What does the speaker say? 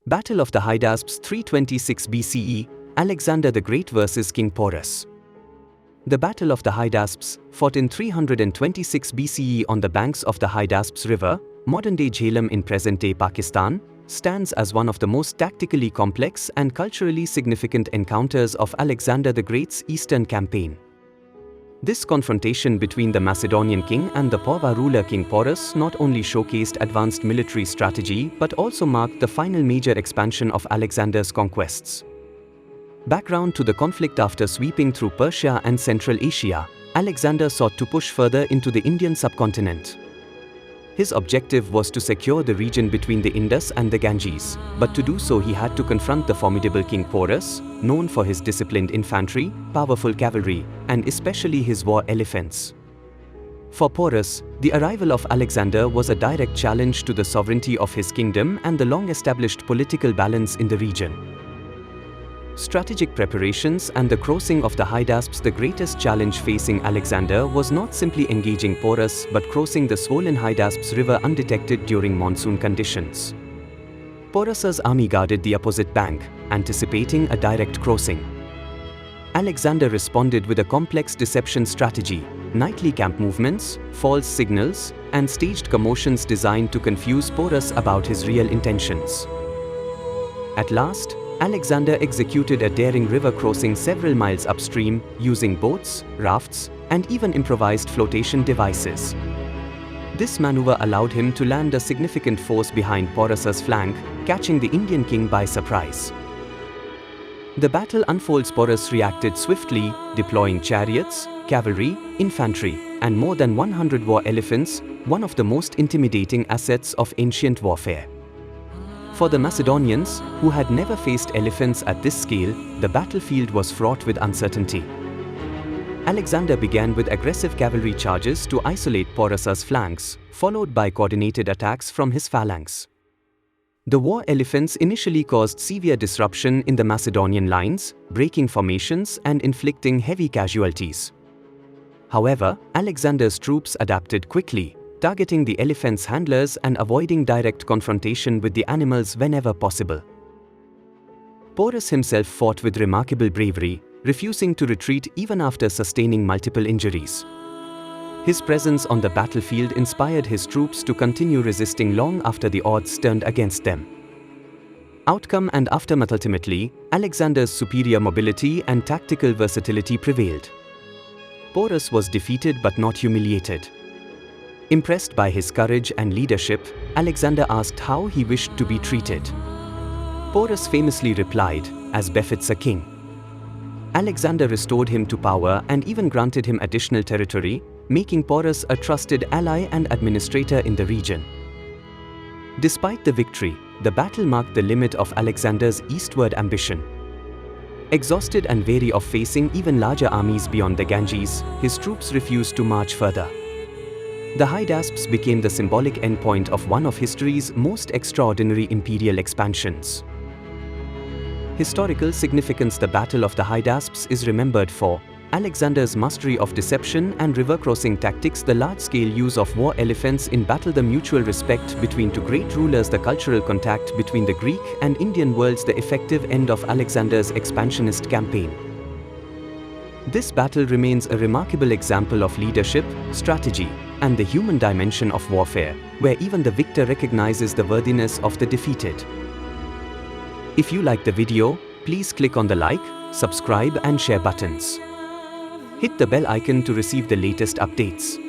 Battle of the Hydaspes 326 BCE, Alexander the Great vs King Porus. The Battle of the Hydaspes, fought in 326 BCE on the banks of the Hydaspes River, modern-day Jhelum in present-day Pakistan, stands as one of the most tactically complex and culturally significant encounters of Alexander the Great's Eastern campaign. This confrontation between the Macedonian king and the Pava ruler King Porus not only showcased advanced military strategy but also marked the final major expansion of Alexander's conquests. Background to the conflict: after sweeping through Persia and Central Asia, Alexander sought to push further into the Indian subcontinent. His objective was to secure the region between the Indus and the Ganges, but to do so he had to confront the formidable King Porus, known for his disciplined infantry, powerful cavalry, and especially his war elephants. For Porus, the arrival of Alexander was a direct challenge to the sovereignty of his kingdom and the long-established political balance in the region. Strategic preparations and the crossing of the Hydaspes. The greatest challenge facing Alexander was not simply engaging Porus but crossing the swollen Hydaspes River undetected during monsoon conditions. Porus's army guarded the opposite bank, anticipating a direct crossing. Alexander responded with a complex deception strategy: nightly camp movements, false signals, and staged commotions designed to confuse Porus about his real intentions. At last, Alexander executed a daring river crossing several miles upstream, using boats, rafts, and even improvised flotation devices. This maneuver allowed him to land a significant force behind Porus's flank, catching the Indian king by surprise. The battle unfolds. Porus reacted swiftly, deploying chariots, cavalry, infantry, and more than 100 war elephants, one of the most intimidating assets of ancient warfare. For the Macedonians, who had never faced elephants at this scale, the battlefield was fraught with uncertainty. Alexander began with aggressive cavalry charges to isolate Porus's flanks, followed by coordinated attacks from his phalanx. The war elephants initially caused severe disruption in the Macedonian lines, breaking formations and inflicting heavy casualties. However, Alexander's troops adapted quickly, targeting the elephants' handlers and avoiding direct confrontation with the animals whenever possible. Porus himself fought with remarkable bravery, refusing to retreat even after sustaining multiple injuries. His presence on the battlefield inspired his troops to continue resisting long after the odds turned against them. Outcome and aftermath: ultimately, Alexander's superior mobility and tactical versatility prevailed. Porus was defeated but not humiliated. Impressed by his courage and leadership, Alexander asked how he wished to be treated. Porus famously replied, "As befits a king." Alexander restored him to power and even granted him additional territory, making Porus a trusted ally and administrator in the region. Despite the victory, the battle marked the limit of Alexander's eastward ambition. Exhausted and weary of facing even larger armies beyond the Ganges, his troops refused to march further. The Hydaspes became the symbolic endpoint of one of history's most extraordinary imperial expansions. Historical significance: the Battle of the Hydaspes is remembered for Alexander's mastery of deception and river-crossing tactics, the large-scale use of war elephants in battle, the mutual respect between two great rulers, the cultural contact between the Greek and Indian worlds, the effective end of Alexander's expansionist campaign. This battle remains a remarkable example of leadership, strategy, and the human dimension of warfare, where even the victor recognizes the worthiness of the defeated. If you like the video, please click on the like, subscribe and share buttons. Hit the bell icon to receive the latest updates.